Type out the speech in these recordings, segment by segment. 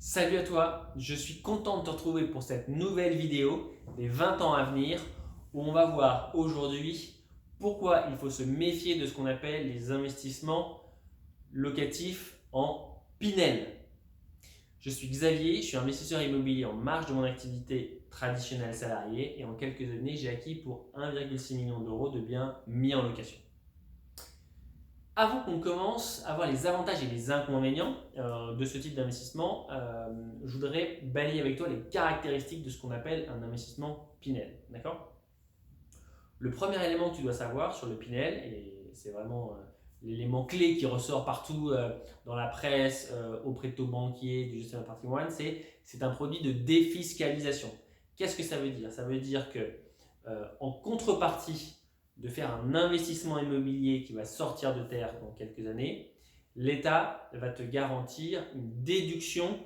Salut à toi, je suis content de te retrouver pour cette nouvelle vidéo des 20 ans à venir où on va voir aujourd'hui pourquoi il faut se méfier de ce qu'on appelle les investissements locatifs en Pinel. Je suis Xavier, je suis investisseur immobilier en marge de mon activité traditionnelle salariée et en quelques années j'ai acquis pour 1,6 million d'euros de biens mis en location. Avant qu'on commence à voir les avantages et les inconvénients de ce type d'investissement, je voudrais balayer avec toi les caractéristiques de ce qu'on appelle un investissement Pinel. D'accord? Le premier élément que tu dois savoir sur le Pinel, et c'est vraiment l'élément clé qui ressort partout dans la presse, auprès de ton banquier, du gestionnaire de patrimoine, c'est un produit de défiscalisation. Qu'est-ce que ça veut dire? Ça veut dire que en contrepartie de faire un investissement immobilier qui va sortir de terre dans quelques années, l'État va te garantir une déduction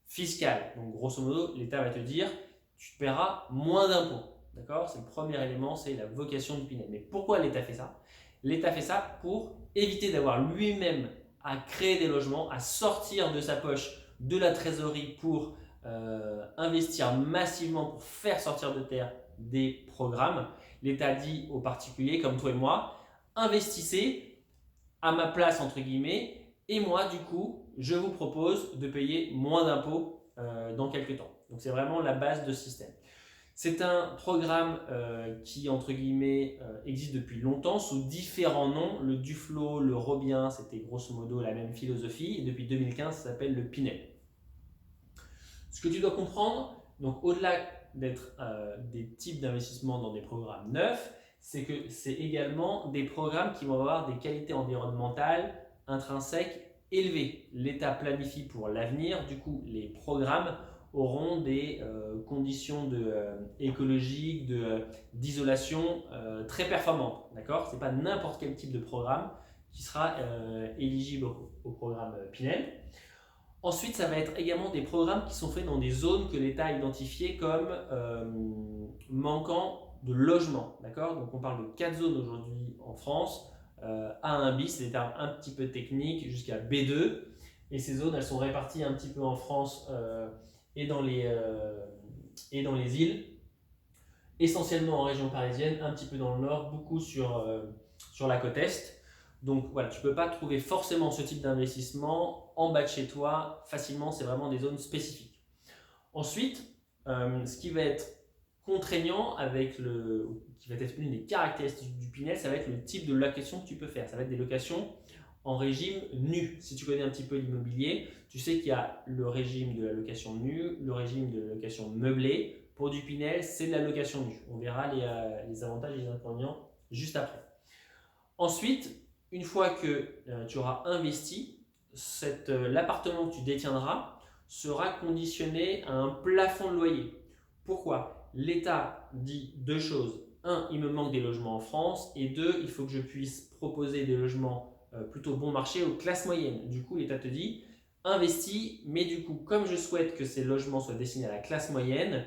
fiscale. Donc grosso modo, l'État va te dire tu paieras moins d'impôts. D'accord? C'est le premier élément, c'est la vocation du Pinel. Mais pourquoi l'État fait ça? L'État fait ça pour éviter d'avoir lui-même à créer des logements, à sortir de sa poche de la trésorerie pour investir massivement pour faire sortir de terre des programmes. L'État dit aux particuliers comme toi et moi, investissez à ma place entre guillemets et moi du coup je vous propose de payer moins d'impôts dans quelques temps. Donc c'est vraiment la base de ce système. C'est un programme qui, entre guillemets, existe depuis longtemps sous différents noms. Le Duflo, le Robien, c'était grosso modo la même philosophie. Et depuis 2015, ça s'appelle le Pinel. Ce que tu dois comprendre, donc au-delà d'être des types d'investissements dans des programmes neufs, c'est que c'est également des programmes qui vont avoir des qualités environnementales intrinsèques élevées. L'État planifie pour l'avenir, du coup, les programmes auront des conditions écologiques, d'isolation très performantes. D'accord? Ce n'est pas n'importe quel type de programme qui sera éligible au programme Pinel. Ensuite, ça va être également des programmes qui sont faits dans des zones que l'État a identifiées comme manquant de logement. D'accord? Donc on parle de 4 zones aujourd'hui en France. A1 bis, c'est des termes un petit peu techniques, jusqu'à B2. Et ces zones, elles sont réparties un petit peu en France et dans les îles, essentiellement en région parisienne, un petit peu dans le nord, beaucoup sur la côte est. Donc voilà, tu ne peux pas trouver forcément ce type d'investissement en bas de chez toi facilement, c'est vraiment des zones spécifiques. Ensuite, ce qui va être contraignant qui va être une des caractéristiques du Pinel, ça va être le type de location que tu peux faire. Ça va être des locations en régime nu. Si tu connais un petit peu l'immobilier, tu sais qu'il y a le régime de la location nue, le régime de la location meublée. Pour du Pinel, c'est de la location nue. On verra les avantages et les inconvénients juste après. Ensuite, une fois que tu auras investi, l'appartement que tu détiendras sera conditionné à un plafond de loyer. Pourquoi? L'État dit deux choses. Un, il me manque des logements en France. Et deux, il faut que je puisse proposer des logements plutôt bon marché aux classes moyennes. Du coup, l'État te dit, investis, mais du coup, comme je souhaite que ces logements soient destinés à la classe moyenne,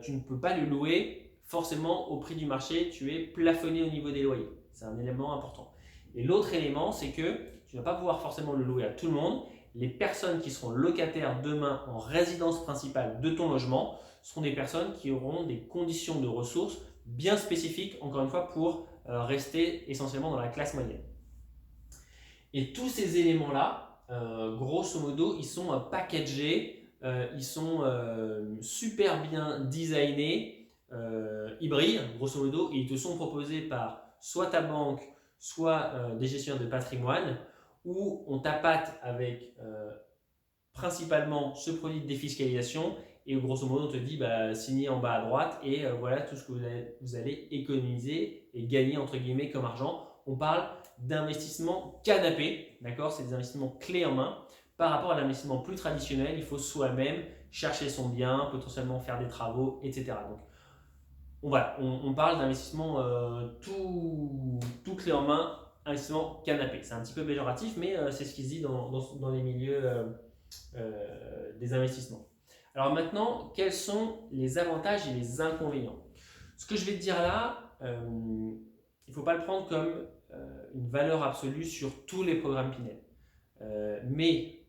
tu ne peux pas le louer forcément au prix du marché. Tu es plafonné au niveau des loyers. C'est un élément important. Et l'autre élément, c'est que tu ne vas pas pouvoir forcément le louer à tout le monde. Les personnes qui seront locataires demain en résidence principale de ton logement seront des personnes qui auront des conditions de ressources bien spécifiques, encore une fois, pour rester essentiellement dans la classe moyenne. Et tous ces éléments-là, grosso modo, ils sont packagés, ils sont super bien designés, ils brillent, grosso modo, et ils te sont proposés par soit ta banque, soit des gestionnaires de patrimoine, où on t'appâte avec principalement ce produit de défiscalisation et grosso modo on te dit signez en bas à droite et voilà tout ce que vous allez économiser et gagner entre guillemets comme argent. On parle d'investissement canapé, d'accord? C'est des investissements clés en main. Par rapport à l'investissement plus traditionnel, il faut soi-même chercher son bien, potentiellement faire des travaux, etc. Donc on parle d'investissement tout clé en main, investissement canapé. C'est un petit peu péjoratif, mais c'est ce qui se dit dans les milieux des investissements. Alors maintenant, quels sont les avantages et les inconvénients? Ce que je vais te dire là, il ne faut pas le prendre comme une valeur absolue sur tous les programmes Pinel. Mais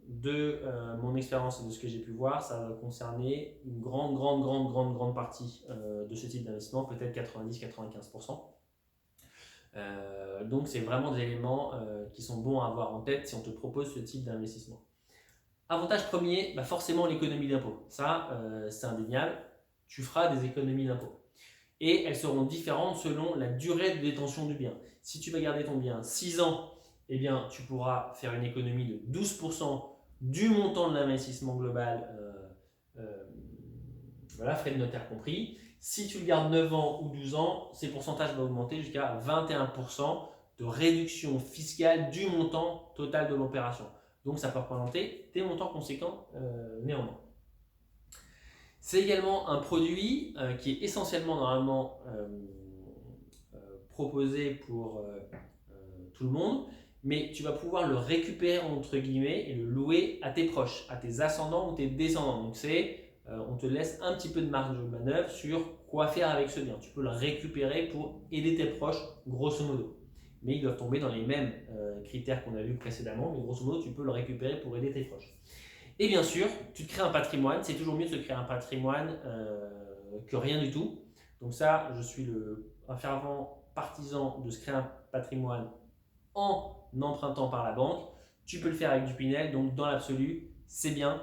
de mon expérience et de ce que j'ai pu voir, ça va concerner une grande partie de ce type d'investissement, peut-être 90-95%. Donc c'est vraiment des éléments qui sont bons à avoir en tête si on te propose ce type d'investissement. Avantage premier, forcément l'économie d'impôt. Ça, c'est indéniable, tu feras des économies d'impôt. Et elles seront différentes selon la durée de détention du bien. Si tu vas garder ton bien 6 ans, eh bien, tu pourras faire une économie de 12% du montant de l'investissement global, voilà, frais de notaire compris. Si tu le gardes 9 ans ou 12 ans, ces pourcentages vont augmenter jusqu'à 21% de réduction fiscale du montant total de l'opération. Donc ça peut représenter des montants conséquents néanmoins. C'est également un produit qui est essentiellement normalement proposé pour tout le monde, mais tu vas pouvoir le récupérer entre guillemets et le louer à tes proches, à tes ascendants ou tes descendants. Donc on te laisse un petit peu de marge de manœuvre sur quoi faire avec ce bien. Tu peux le récupérer pour aider tes proches, grosso modo. Mais ils doivent tomber dans les mêmes critères qu'on a vus précédemment, mais grosso modo, tu peux le récupérer pour aider tes proches. Et bien sûr, tu te crées un patrimoine. C'est toujours mieux de se créer un patrimoine que rien du tout. Donc ça, je suis un fervent partisan de se créer un patrimoine en empruntant par la banque. Tu peux le faire avec du Pinel, donc dans l'absolu, c'est bien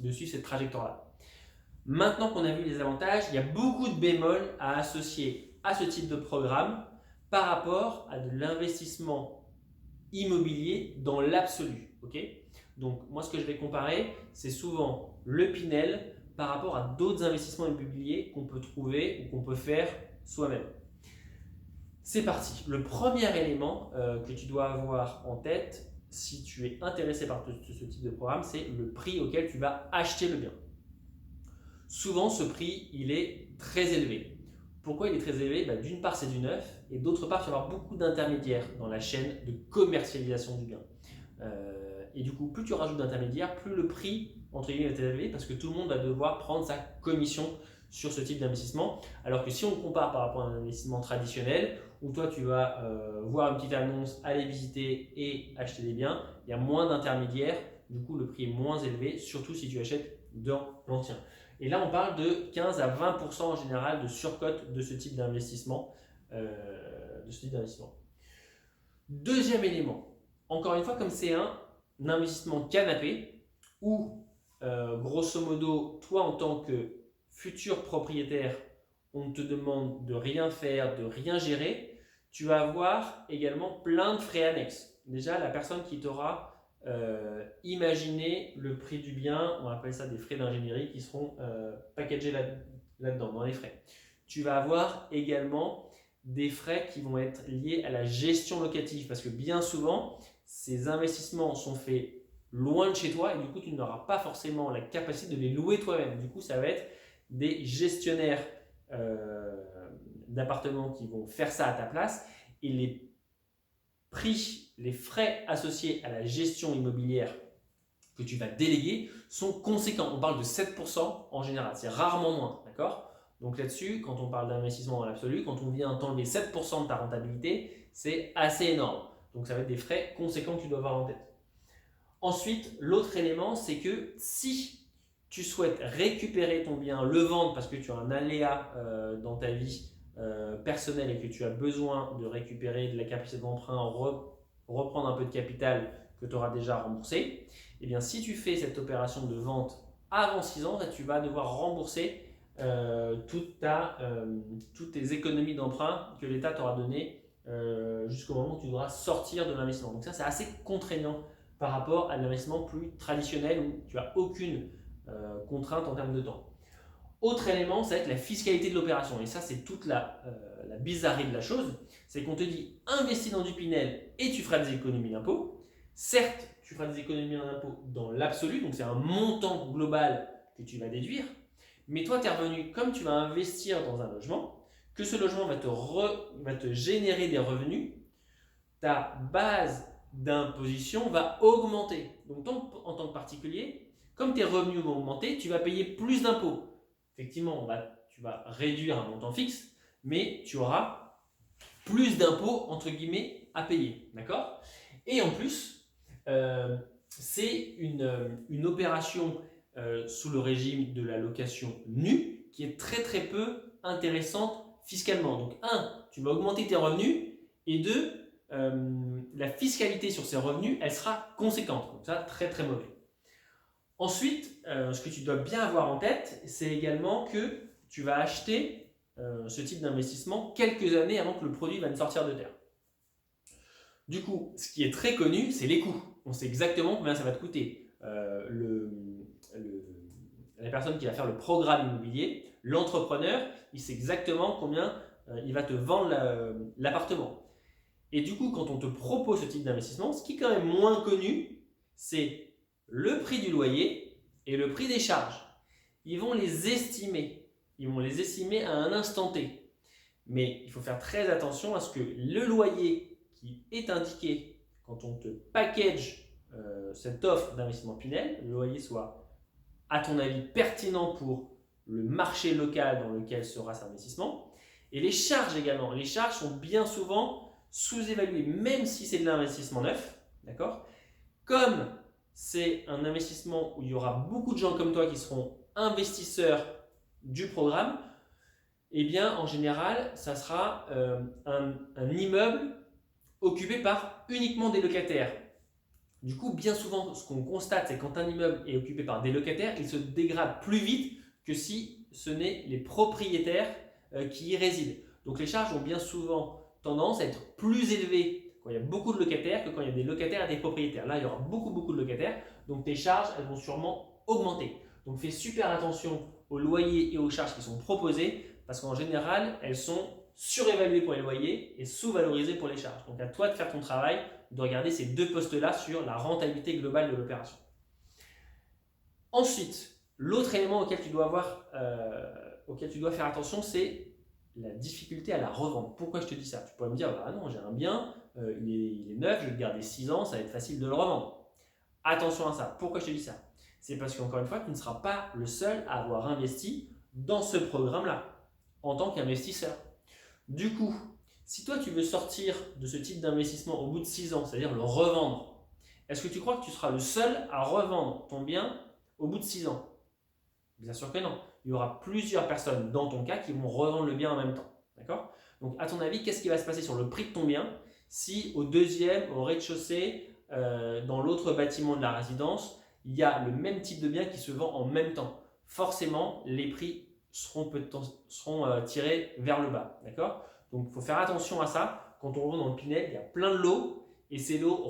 de suivre cette trajectoire-là. Maintenant qu'on a vu les avantages, il y a beaucoup de bémols à associer à ce type de programme par rapport à de l'investissement immobilier dans l'absolu. Okay ? Donc moi, ce que je vais comparer, c'est souvent le Pinel par rapport à d'autres investissements immobiliers qu'on peut trouver ou qu'on peut faire soi-même. C'est parti. Le premier élément que tu dois avoir en tête si tu es intéressé par ce type de programme, c'est le prix auquel tu vas acheter le bien. Souvent, ce prix, il est très élevé. Pourquoi il est très élevé ? D'une part, c'est du neuf, et d'autre part, il va y avoir beaucoup d'intermédiaires dans la chaîne de commercialisation du bien. Et du coup, plus tu rajoutes d'intermédiaires, plus le prix, entre guillemets, est élevé, parce que tout le monde va devoir prendre sa commission sur ce type d'investissement. Alors que si on compare par rapport à un investissement traditionnel, où toi tu vas voir une petite annonce, aller visiter et acheter des biens, il y a moins d'intermédiaires, du coup le prix est moins élevé, surtout si tu achètes dans l'ancien. Et là on parle de 15 à 20% en général de surcote de ce type d'investissement. Deuxième élément, encore une fois comme c'est un investissement canapé, où grosso modo toi en tant que futur propriétaire, on ne te demande de rien faire, de rien gérer, tu vas avoir également plein de frais annexes. Déjà, la personne qui t'aura imaginé le prix du bien, on appelle ça des frais d'ingénierie qui seront packagés là-dedans, dans les frais. Tu vas avoir également des frais qui vont être liés à la gestion locative parce que bien souvent, ces investissements sont faits loin de chez toi et du coup, tu n'auras pas forcément la capacité de les louer toi-même. Du coup, ça va être des gestionnaires d'appartements qui vont faire ça à ta place et les prix, les frais associés à la gestion immobilière que tu vas déléguer sont conséquents. On parle de 7% en général, c'est rarement moins, d'accord ? Donc là-dessus, quand on parle d'investissement dans l'absolu, quand on vient t'enlever 7% de ta rentabilité, c'est assez énorme. Donc ça va être des frais conséquents que tu dois avoir en tête. Ensuite, l'autre élément, c'est que si tu souhaites récupérer ton bien, le vendre parce que tu as un aléa dans ta vie personnelle et que tu as besoin de récupérer de la capacité d'emprunt, reprendre un peu de capital que tu auras déjà remboursé, eh bien si tu fais cette opération de vente avant 6 ans, tu vas devoir rembourser toutes tes économies d'emprunt que l'État t'aura données jusqu'au moment où tu devras sortir de l'investissement. Donc ça, c'est assez contraignant par rapport à l'investissement plus traditionnel où tu n'as aucune contrainte en termes de temps. Autre élément, ça va être la fiscalité de l'opération. Et ça, c'est toute la bizarrerie de la chose. C'est qu'on te dit, investis dans du Pinel et tu feras des économies d'impôt. Certes, tu feras des économies d'impôt dans l'absolu, donc c'est un montant global que tu vas déduire. Mais toi, tes revenus, comme tu vas investir dans un logement, que ce logement va te générer des revenus, ta base d'imposition va augmenter. Donc, en tant que particulier, comme tes revenus vont augmenter, tu vas payer plus d'impôts. Effectivement, tu vas réduire un montant fixe, mais tu auras plus d'impôts, entre guillemets, à payer. D'accord ? Et en plus, c'est une opération sous le régime de la location nue qui est très très peu intéressante fiscalement. Donc tu vas augmenter tes revenus et la fiscalité sur ces revenus, elle sera conséquente. Donc ça, très très mauvais. Ensuite, ce que tu dois bien avoir en tête, c'est également que tu vas acheter ce type d'investissement quelques années avant que le produit va sortir de terre. Du coup, ce qui est très connu, c'est les coûts. On sait exactement combien ça va te coûter. La personne qui va faire le programme immobilier, l'entrepreneur, il sait exactement combien il va te vendre l'appartement. Et du coup, quand on te propose ce type d'investissement, ce qui est quand même moins connu, c'est le prix du loyer et le prix des charges. Ils vont les estimer. Ils vont les estimer à un instant T. Mais il faut faire très attention à ce que le loyer qui est indiqué quand on te package cette offre d'investissement Pinel, le loyer soit, à ton avis, pertinent pour le marché local dans lequel sera cet investissement. Et les charges également. Les charges sont bien souvent sous-évaluées, même si c'est de l'investissement neuf. D'accord ? Comme c'est un investissement où il y aura beaucoup de gens comme toi qui seront investisseurs du programme, eh bien, en général, ça sera un immeuble occupé par uniquement des locataires. Du coup, bien souvent, ce qu'on constate, c'est que quand un immeuble est occupé par des locataires, il se dégrade plus vite que si ce n'est les propriétaires qui y résident. Donc les charges ont bien souvent tendance à être plus élevées quand il y a beaucoup de locataires que quand il y a des locataires et des propriétaires. Là, il y aura beaucoup de locataires, donc tes charges, elles vont sûrement augmenter. Donc fais super attention aux loyers et aux charges qui sont proposées, parce qu'en général, elles sont surévaluées pour les loyers et sous-valorisées pour les charges. Donc à toi de faire ton travail, de regarder ces deux postes-là sur la rentabilité globale de l'opération. Ensuite, l'autre élément auquel tu dois faire attention, c'est la difficulté à la revendre. Pourquoi je te dis ça ? Tu pourrais me dire, ah non, j'ai un bien, il est neuf, je vais le garder 6 ans, ça va être facile de le revendre. Attention à ça. Pourquoi je te dis ça ? C'est parce qu'encore une fois, tu ne seras pas le seul à avoir investi dans ce programme-là en tant qu'investisseur. Du coup, si toi tu veux sortir de ce type d'investissement au bout de 6 ans, c'est-à-dire le revendre, est-ce que tu crois que tu seras le seul à revendre ton bien au bout de 6 ans ? Bien sûr que non. Il y aura plusieurs personnes dans ton cas qui vont revendre le bien en même temps. D'accord ? Donc à ton avis, qu'est-ce qui va se passer sur le prix de ton bien si au deuxième, au rez-de-chaussée, dans l'autre bâtiment de la résidence, il y a le même type de bien qui se vend en même temps ? Forcément, les prix seront tirés vers le bas. D'accord ? Donc il faut faire attention à ça. Quand on revend dans le Pinel, il y a plein de lots et ces lots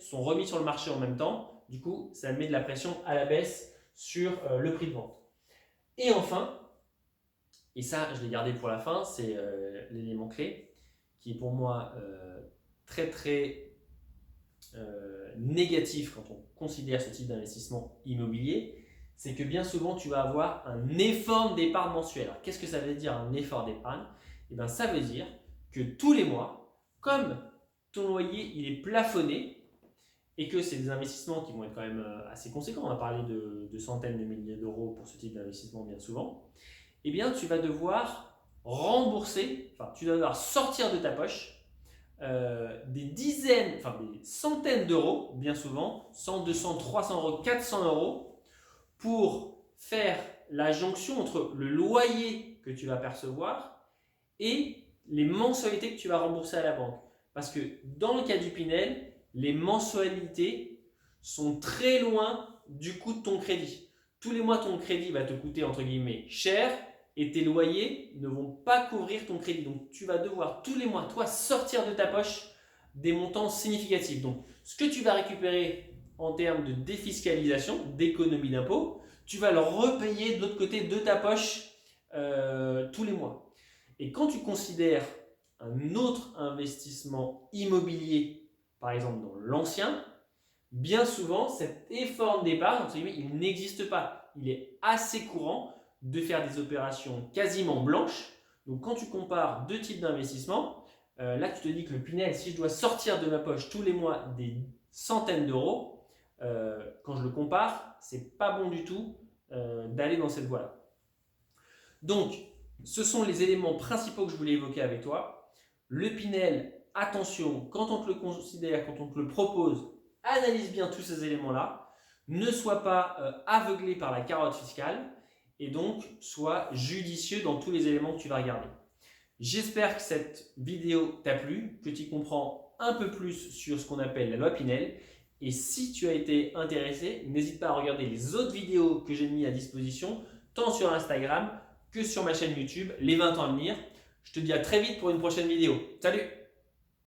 sont remis sur le marché en même temps. Du coup, ça met de la pression à la baisse sur le prix de vente. Et enfin, et ça je l'ai gardé pour la fin, c'est l'élément clé qui est pour moi très très négatif quand on considère ce type d'investissement immobilier, c'est que bien souvent tu vas avoir un effort d'épargne mensuel. Alors qu'est-ce que ça veut dire un effort d'épargne ? Eh bien, ça veut dire que tous les mois, comme ton loyer il est plafonné, et que c'est des investissements qui vont être quand même assez conséquents, on va parler de centaines de milliers d'euros pour ce type d'investissement bien souvent, eh bien tu vas devoir rembourser, tu vas devoir sortir de ta poche des centaines d'euros, bien souvent, 100, 200, 300 euros, 400 euros, pour faire la jonction entre le loyer que tu vas percevoir et les mensualités que tu vas rembourser à la banque. Parce que dans le cas du Pinel, les mensualités sont très loin du coût de ton crédit. Tous les mois, ton crédit va te coûter entre guillemets cher et tes loyers ne vont pas couvrir ton crédit. Donc, tu vas devoir tous les mois, toi, sortir de ta poche des montants significatifs. Donc, ce que tu vas récupérer en termes de défiscalisation, d'économie d'impôt, tu vas le repayer de l'autre côté de ta poche tous les mois. Et quand tu considères un autre investissement immobilier, par exemple dans l'ancien, bien souvent cet effort d'épargne, il n'existe pas. Il est assez courant de faire des opérations quasiment blanches. Donc quand tu compares deux types d'investissements, là tu te dis que le Pinel, si je dois sortir de ma poche tous les mois des centaines d'euros, quand je le compare, c'est pas bon du tout d'aller dans cette voie-là. Donc ce sont les éléments principaux que je voulais évoquer avec toi. Le Pinel, attention, quand on te le considère, quand on te le propose, analyse bien tous ces éléments-là, ne sois pas aveuglé par la carotte fiscale et donc sois judicieux dans tous les éléments que tu vas regarder. J'espère que cette vidéo t'a plu, que tu comprends un peu plus sur ce qu'on appelle la loi Pinel. Et si tu as été intéressé, n'hésite pas à regarder les autres vidéos que j'ai mis à disposition, tant sur Instagram que sur ma chaîne YouTube, les 20 ans à venir. Je te dis à très vite pour une prochaine vidéo. Salut!